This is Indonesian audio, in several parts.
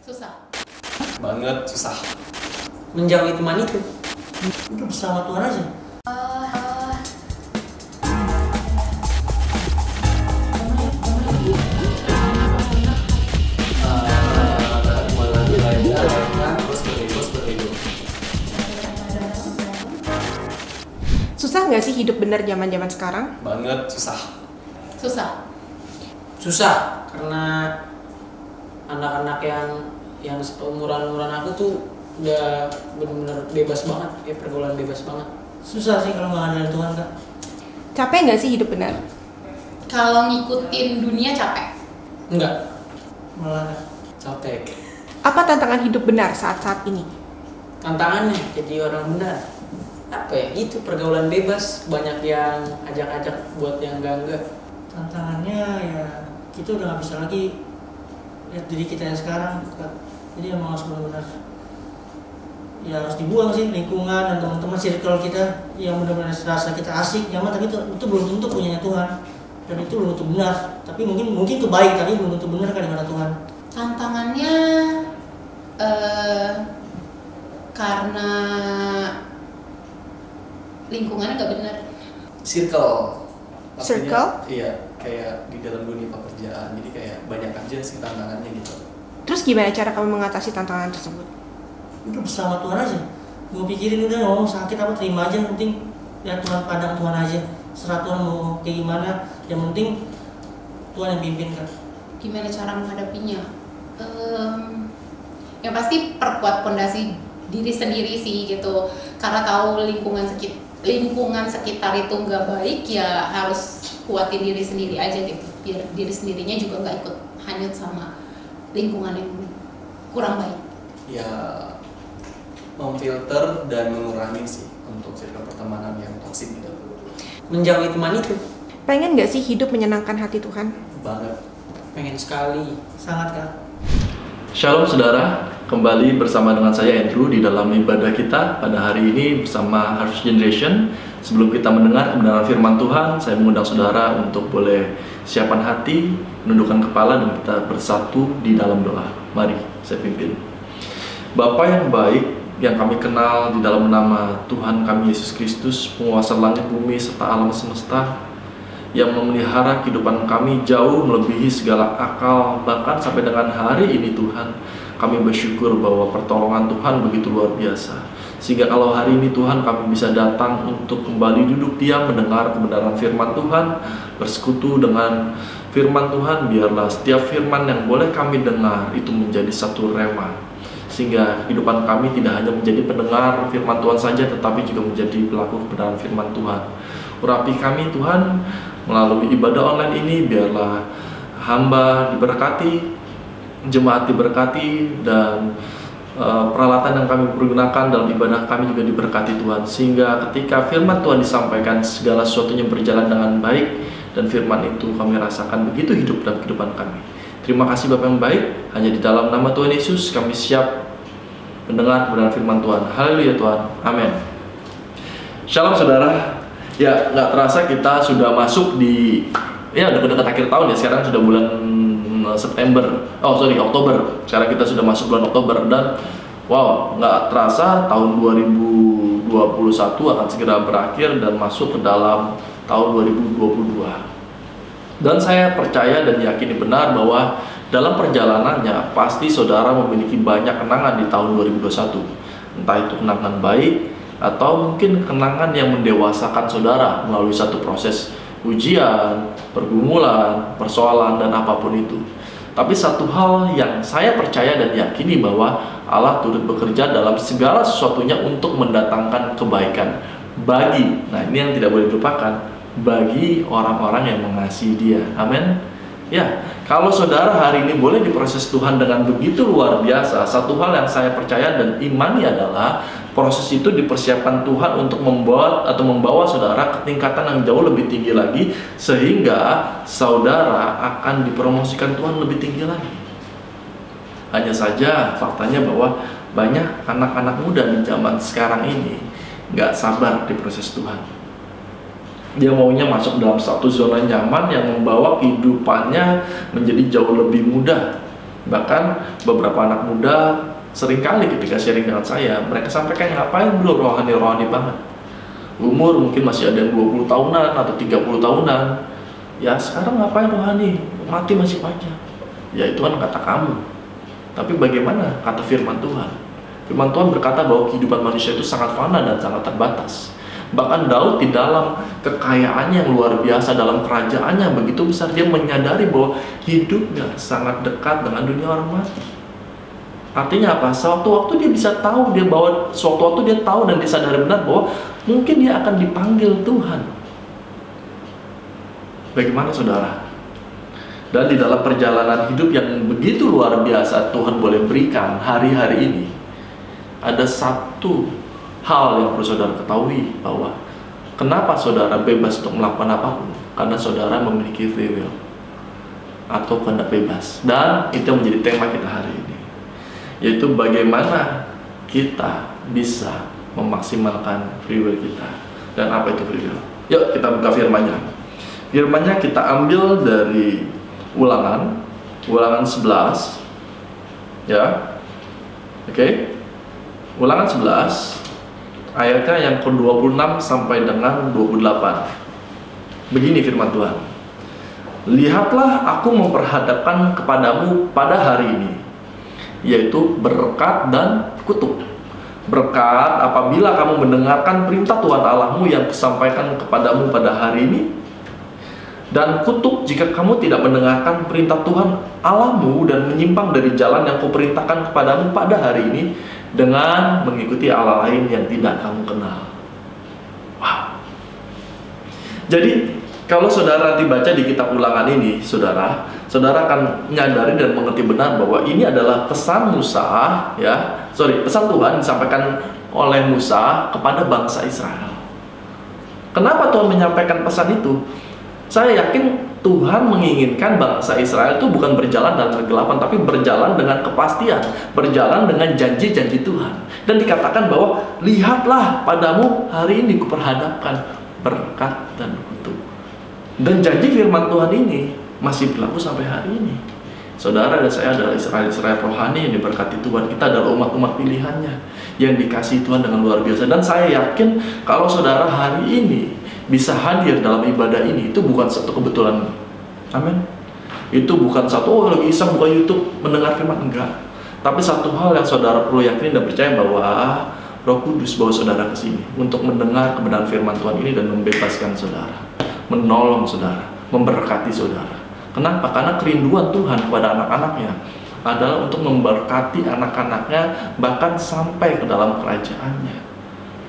Susah. Banget susah. Menjauhi teman itu. Udah bersama Tuhan aja. Susah nggak sih hidup benar zaman-zaman sekarang? Banget susah. Susah. Susah karena anak-anak yang seumuran aku tuh udah benar-benar bebas banget, ya pergaulan bebas banget. Susah sih kalau nggak ada Tuhan, Kak. Capek nggak sih hidup benar? Kalau ngikutin dunia capek. Enggak, Malah capek. Apa tantangan hidup benar saat-saat ini? Tantangannya jadi orang benar. Apa ya? Itu pergaulan bebas, banyak yang ajak-ajak buat yang enggak. tantangannya ya kita udah nggak bisa lagi lihat diri kita yang sekarang, Kak. Jadi emang harus benar-benar ya harus dibuang sih lingkungan dan teman-teman circle kita yang benar-benar serasa kita asik nyaman, tapi itu belum tentu punyanya Tuhan dan itu belum tentu benar. Tapi mungkin itu baik tapi belum tentu benar kan di mata Tuhan. Tantangannya karena lingkungannya nggak benar. Circle. Maksudnya, Circle? Iya, kayak di dalam dunia pekerjaan. Jadi kayak banyak aja sih tantangannya gitu. Terus gimana cara kamu mengatasi tantangan tersebut? Udah bersama Tuhan aja. Mau pikirin udah ngomong sakit apa terima aja, yang penting ya Tuhan pandang Tuhan aja. Serah Tuhan mau kayak gimana, yang penting Tuhan yang pimpin, Kak. Gimana cara menghadapinya? Yang pasti perkuat pondasi diri sendiri sih gitu. Karena tahu lingkungan sekitar itu nggak baik, ya harus kuatin diri sendiri aja gitu. Biar diri sendirinya juga nggak ikut hanyut sama lingkungan yang kurang baik. Ya memfilter dan mengurangi sih untuk circle pertemanan yang toksik gitu. Menjauhi teman itu. Pengen nggak sih hidup menyenangkan hati Tuhan? Banget. Pengen sekali. Sangat, Kak. Shalom saudara, kembali bersama dengan saya Andrew di dalam ibadah kita pada hari ini bersama Harvest Generation. Sebelum kita mendengar kebenaran firman Tuhan, saya mengundang saudara untuk boleh siapkan hati, menundukkan kepala dan kita bersatu di dalam doa. Mari saya pimpin. Bapa yang baik, yang kami kenal di dalam nama Tuhan kami Yesus Kristus, penguasa langit bumi serta alam semesta, yang memelihara kehidupan kami jauh melebihi segala akal, bahkan sampai dengan hari ini Tuhan, kami bersyukur bahwa pertolongan Tuhan begitu luar biasa. Sehingga kalau hari ini Tuhan kami bisa datang untuk kembali duduk diam mendengar kebenaran firman Tuhan, bersekutu dengan firman Tuhan, biarlah setiap firman yang boleh kami dengar itu menjadi satu rema. Sehingga kehidupan kami tidak hanya menjadi pendengar firman Tuhan saja, tetapi juga menjadi pelaku kebenaran firman Tuhan. Urapi kami Tuhan, melalui ibadah online ini, biarlah hamba diberkati, jemaat diberkati, dan peralatan yang kami pergunakan dalam ibadah kami juga diberkati Tuhan. Sehingga ketika firman Tuhan disampaikan, segala sesuatunya berjalan dengan baik, dan firman itu kami rasakan begitu hidup dalam kehidupan kami. Terima kasih Bapa yang baik, hanya di dalam nama Tuhan Yesus kami siap mendengar kebenaran firman Tuhan. Haleluya Tuhan, amin. Shalom saudara. Ya, nggak terasa kita sudah masuk di udah dekat akhir tahun ya. Sekarang sudah bulan Oktober. Sekarang kita sudah masuk bulan Oktober dan wow, nggak terasa tahun 2021 akan segera berakhir dan masuk ke dalam tahun 2022. Dan saya percaya dan yakini benar bahwa dalam perjalanannya pasti saudara memiliki banyak kenangan di tahun 2021. Entah itu kenangan baik atau mungkin kenangan yang mendewasakan saudara melalui satu proses ujian, pergumulan, persoalan, dan apapun itu. Tapi satu hal yang saya percaya dan yakini bahwa Allah turut bekerja dalam segala sesuatunya untuk mendatangkan kebaikan bagi, nah ini yang tidak boleh dilupakan, bagi orang-orang yang mengasihi Dia. Amin. Ya, kalau saudara hari ini boleh diproses Tuhan dengan begitu luar biasa, satu hal yang saya percaya dan imani adalah proses itu dipersiapkan Tuhan untuk membawa saudara ke tingkatan yang jauh lebih tinggi lagi, sehingga saudara akan dipromosikan Tuhan lebih tinggi lagi. Hanya saja faktanya bahwa banyak anak-anak muda di zaman sekarang ini nggak sabar di proses Tuhan. Dia maunya masuk dalam satu zona nyaman yang membawa kehidupannya menjadi jauh lebih mudah. Bahkan beberapa anak muda seringkali ketika sharing dengan saya, mereka sampaikan, ngapain bro rohani banget. Umur mungkin masih ada yang 20 tahunan atau 30 tahunan. Ya sekarang ngapain rohani? Mati masih panjang. Ya itu kan kata kamu. Tapi bagaimana kata firman Tuhan? Firman Tuhan berkata bahwa kehidupan manusia itu sangat fana dan sangat terbatas. Bahkan Daud di dalam kekayaannya yang luar biasa, dalam kerajaannya yang begitu besar, dia menyadari bahwa hidupnya sangat dekat dengan dunia orang mati. Artinya apa? Sewaktu-waktu dia bisa tahu, sewaktu-waktu dia tahu dan disadari benar bahwa mungkin dia akan dipanggil Tuhan. Bagaimana saudara? Dan di dalam perjalanan hidup yang begitu luar biasa Tuhan boleh berikan hari-hari ini, ada satu hal yang perlu saudara ketahui, bahwa kenapa saudara bebas untuk melakukan apapun? Karena saudara memiliki free will atau kehendak bebas. Dan itu yang menjadi tema kita hari ini, yaitu bagaimana kita bisa memaksimalkan free will kita. Dan apa itu free will? Yuk kita buka firman-Nya. Firman-Nya kita ambil dari Ulangan 11, ya. Oke. Ulangan 11 ayatnya yang ke-26 sampai dengan 28. Begini firman Tuhan. Lihatlah aku memperhadapkan kepadamu pada hari ini, yaitu berkat dan kutuk. Berkat apabila kamu mendengarkan perintah Tuhan Allahmu yang kusampaikan kepadamu pada hari ini, dan kutuk jika kamu tidak mendengarkan perintah Tuhan Allahmu dan menyimpang dari jalan yang kuperintahkan kepadamu pada hari ini, dengan mengikuti Allah lain yang tidak kamu kenal. Wow. Jadi kalau saudara nanti baca di kitab Ulangan ini, saudara akan menyadari dan mengerti benar bahwa ini adalah pesan pesan Tuhan disampaikan oleh Musa kepada bangsa Israel. Kenapa Tuhan menyampaikan pesan itu? Saya yakin Tuhan menginginkan bangsa Israel itu bukan berjalan dalam kegelapan, tapi berjalan dengan kepastian, berjalan dengan janji-janji Tuhan. Dan dikatakan bahwa lihatlah padamu hari ini kuperhadapkan berkat dan kutuk. Dan janji firman Tuhan ini masih berlaku sampai hari ini. Saudara dan saya adalah Israel rohani yang diberkati Tuhan. Kita adalah umat-umat pilihannya yang dikasihi Tuhan dengan luar biasa. Dan saya yakin kalau saudara hari ini bisa hadir dalam ibadah ini, itu bukan satu kebetulan. Amin. Itu bukan lagi iseng buka YouTube mendengar firman, enggak. Tapi satu hal yang saudara perlu yakin dan percaya bahwa Roh Kudus bawa saudara ke sini untuk mendengar kebenaran firman Tuhan ini dan membebaskan saudara, menolong saudara, memberkati saudara. Kenapa? Karena kerinduan Tuhan kepada anak-anaknya adalah untuk memberkati anak-anaknya bahkan sampai ke dalam kerajaannya.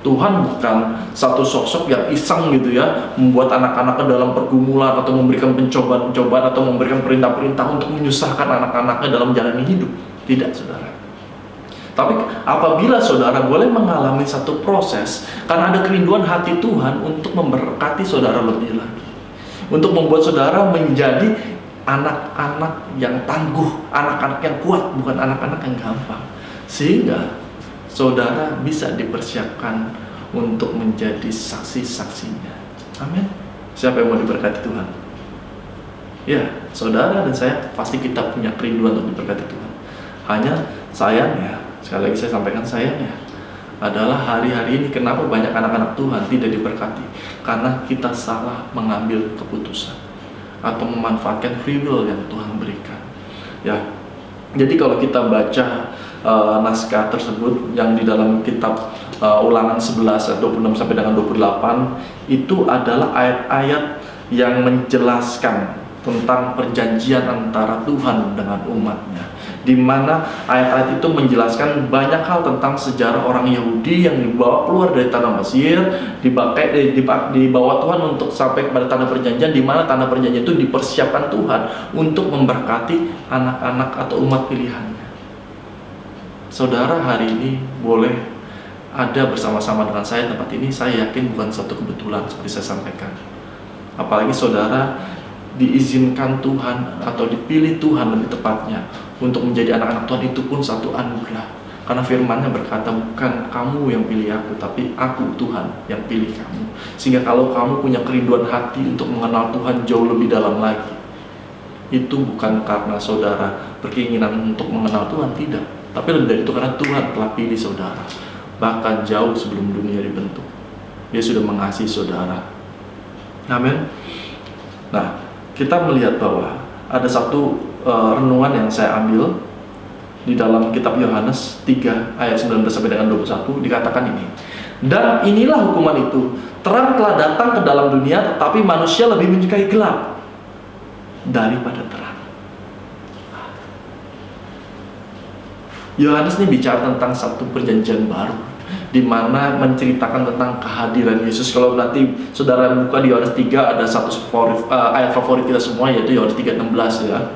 Tuhan bukan satu sosok yang iseng gitu ya, membuat anak-anaknya dalam pergumulan atau memberikan pencobaan-pencobaan atau memberikan perintah-perintah untuk menyusahkan anak-anaknya dalam menjalani hidup. Tidak, saudara. Tapi apabila saudara boleh mengalami satu proses, karena ada kerinduan hati Tuhan untuk memberkati saudara lebih lagi, untuk membuat saudara menjadi anak-anak yang tangguh, anak-anak yang kuat, bukan anak-anak yang gampang, sehingga saudara bisa dipersiapkan untuk menjadi saksi-saksinya. Amin. Siapa yang mau diberkati Tuhan? Ya, saudara dan saya pasti kita punya kerinduan untuk diberkati Tuhan. Hanya sayangnya, sekali lagi saya sampaikan sayangnya, adalah hari-hari ini kenapa banyak anak-anak Tuhan tidak diberkati? Karena kita salah mengambil keputusan atau memanfaatkan free will yang Tuhan berikan. Ya, jadi kalau kita baca naskah tersebut yang di dalam kitab Ulangan 11 ayat 26 sampai dengan 28, itu adalah ayat-ayat yang menjelaskan tentang perjanjian antara Tuhan dengan umatnya, di mana ayat-ayat itu menjelaskan banyak hal tentang sejarah orang Yahudi yang dibawa keluar dari tanah Mesir, dibawa Tuhan untuk sampai kepada tanah perjanjian, di mana tanah perjanjian itu dipersiapkan Tuhan untuk memberkati anak-anak atau umat pilihannya. Saudara hari ini boleh ada bersama-sama dengan saya tempat ini, saya yakin bukan satu kebetulan seperti saya sampaikan. Apalagi saudara diizinkan Tuhan atau dipilih Tuhan lebih tepatnya untuk menjadi anak-anak Tuhan, itu pun satu anugerah. Karena firman-Nya berkata, bukan kamu yang pilih aku, tapi aku Tuhan yang pilih kamu. Sehingga kalau kamu punya kerinduan hati untuk mengenal Tuhan jauh lebih dalam lagi, itu bukan karena saudara berkeinginan untuk mengenal Tuhan, tidak. Tapi lebih dari itu karena Tuhan telah pilih saudara. Bahkan jauh sebelum dunia dibentuk, Dia sudah mengasihi saudara. Amin. Nah, kita melihat bahwa ada satu renungan yang saya ambil di dalam kitab Yohanes 3 ayat 19 sampai dengan 21, dikatakan ini. Dan inilah hukuman itu, terang telah datang ke dalam dunia, tetapi manusia lebih menyukai gelap daripada terang. Yohanes ini bicara tentang satu perjanjian baru, di mana menceritakan tentang kehadiran Yesus. Kalau nanti saudara buka di Yohanes 3, ada satu ayat favorit kita semua, yaitu Yohanes 3:16 ya.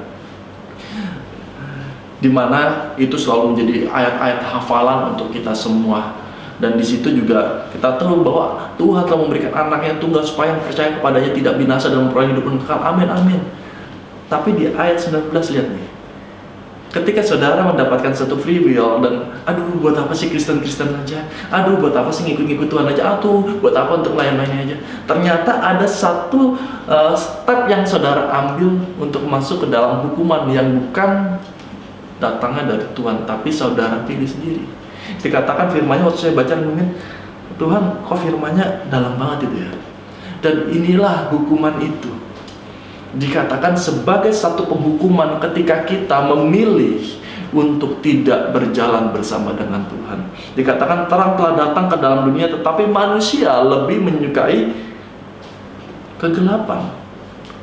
Di mana itu selalu menjadi ayat-ayat hafalan untuk kita semua. Dan di situ juga kita tahu bahwa Tuhan telah memberikan anaknya tunggal supaya yang percaya kepadanya tidak binasa dan memperoleh hidup kekal. Amin, amin. Tapi di ayat 19 lihat nih, ketika saudara mendapatkan satu free will dan aduh buat apa sih Kristen-Kristen aja, aduh buat apa sih ngikut-ngikut Tuhan aja, aduh buat apa untuk lain-lainnya aja. Ternyata ada satu step yang saudara ambil untuk masuk ke dalam hukuman yang bukan datangnya dari Tuhan, tapi saudara pilih sendiri. Dikatakan firman-Nya, waktu saya baca mungkin, Tuhan kok firman-Nya dalam banget itu ya. Dan inilah hukuman itu, dikatakan sebagai satu penghukuman ketika kita memilih untuk tidak berjalan bersama dengan Tuhan. Dikatakan terang telah datang ke dalam dunia, tetapi manusia lebih menyukai kegelapan.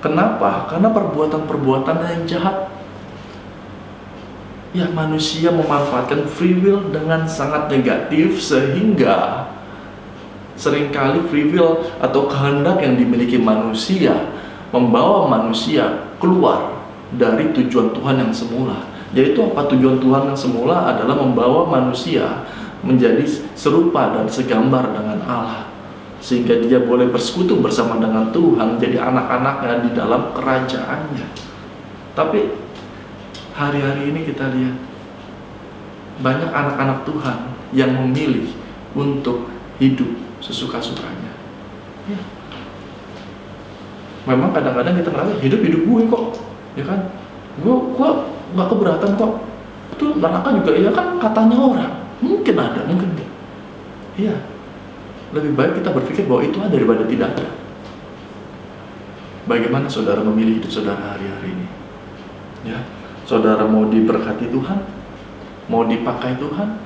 Kenapa? Karena perbuatan-perbuatan yang jahat. Ya, manusia memanfaatkan free will dengan sangat negatif, sehingga seringkali free will atau kehendak yang dimiliki manusia membawa manusia keluar dari tujuan Tuhan yang semula. Yaitu apa tujuan Tuhan yang semula? Adalah membawa manusia menjadi serupa dan segambar dengan Allah, sehingga dia boleh bersekutu bersama dengan Tuhan, jadi anak-anaknya di dalam kerajaannya. Tapi hari-hari ini kita lihat banyak anak-anak Tuhan yang memilih untuk hidup sesuka-sukanya. Ya. Memang kadang-kadang kita ngerasa hidup gue kok, ya kan? Gue nggak keberatan kok. Itu neraka juga, ya kan katanya orang. Mungkin ada, mungkin enggak. Iya. Lebih baik kita berpikir bahwa itu ada daripada tidak ada. Bagaimana saudara memilih hidup saudara hari-hari ini? Ya. Saudara mau diberkati Tuhan, mau dipakai Tuhan,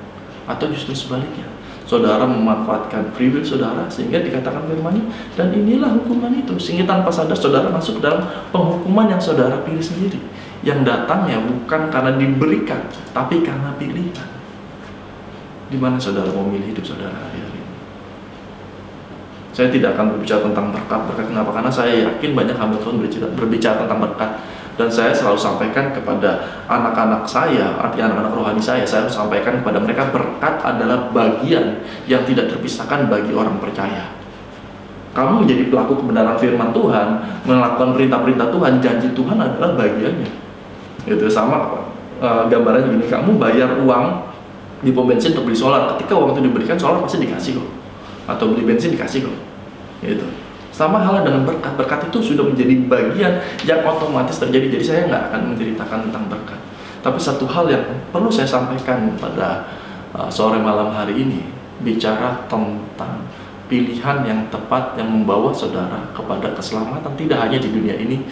atau justru sebaliknya, saudara memanfaatkan free will saudara sehingga dikatakan firman-Nya, dan inilah hukuman itu, sehingga tanpa sadar saudara masuk dalam penghukuman yang saudara pilih sendiri, yang datangnya bukan karena diberikan, tapi karena pilihan. Di mana saudara mau memilih hidup saudara hari-hari ini? Saya tidak akan berbicara tentang berkat. Kenapa? Karena saya yakin banyak hamba Tuhan berbicara tentang berkat. Dan saya selalu sampaikan kepada anak-anak saya, artinya anak-anak rohani saya harus sampaikan kepada mereka, berkat adalah bagian yang tidak terpisahkan bagi orang percaya. Kamu menjadi pelaku kebenaran firman Tuhan, melakukan perintah-perintah Tuhan, janji Tuhan adalah bagiannya. Itu sama gambarannya gini, kamu bayar uang di pom bensin untuk beli solar, ketika uang itu diberikan, solar pasti dikasih kok, atau beli bensin dikasih kok, gitu. Sama halnya dengan berkat. Berkat itu sudah menjadi bagian yang otomatis terjadi. Jadi saya nggak akan menceritakan tentang berkat. Tapi satu hal yang perlu saya sampaikan pada sore malam hari ini, bicara tentang pilihan yang tepat yang membawa saudara kepada keselamatan, tidak hanya di dunia ini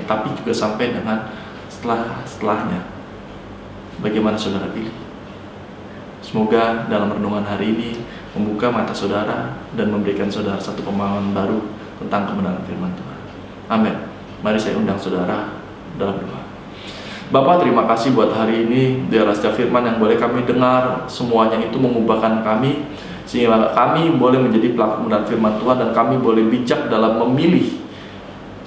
tapi juga sampai dengan setelahnya. Bagaimana saudara pilih? Semoga dalam renungan hari ini membuka mata saudara dan memberikan saudara satu pemahaman baru tentang kebenaran firman Tuhan. Amin. Mari saya undang saudara dalam doa. Bapa, terima kasih buat hari ini. Biarlah setiap firman yang boleh kami dengar, semuanya itu mengubahkan kami, sehingga kami boleh menjadi pelaku kebenaran firman Tuhan, dan kami boleh bijak dalam memilih,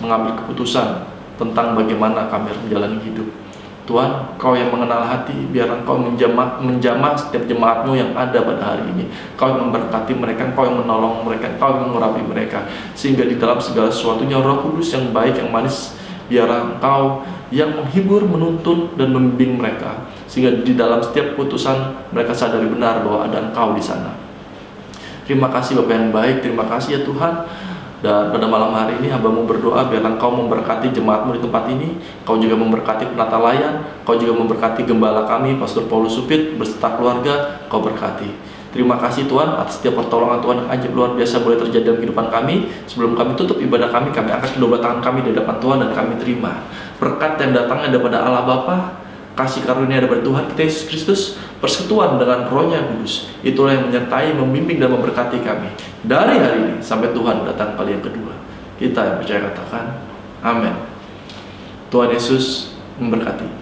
mengambil keputusan tentang bagaimana kami harus menjalani hidup. Tuhan, Kau yang mengenal hati, biar Engkau menjamah setiap jemaat-Mu yang ada pada hari ini. Kau yang memberkati mereka, Kau yang menolong mereka, Kau yang mengurapi mereka, sehingga di dalam segala sesuatunya Roh Kudus yang baik, yang manis, biar Engkau yang menghibur, menuntun, dan membimbing mereka, sehingga di dalam setiap putusan mereka sadari benar bahwa ada Engkau di sana. Terima kasih Bapa yang baik, terima kasih ya Tuhan. Dan pada malam hari ini hamba-Mu berdoa biarlah Engkau memberkati jemaat-Mu di tempat ini. Kau juga memberkati penata layan, Kau juga memberkati gembala kami, Pastor Paulus Supit beserta keluarga, Kau berkati. Terima kasih Tuhan atas setiap pertolongan Tuhan yang ajaib luar biasa boleh terjadi dalam kehidupan kami. Sebelum kami tutup ibadah kami angkat kedua tangan kami di hadapan Tuhan dan kami terima berkat yang datangnya daripada Allah Bapa, kasih karunia daripada Tuhan kita Yesus Kristus, persekutuan dengan Roh-Nya yang kudus. Itulah yang menyertai, membimbing dan memberkati kami dari hari ini sampai Tuhan datang kali yang kedua. Kita yang percaya katakan amin. Tuhan Yesus memberkati.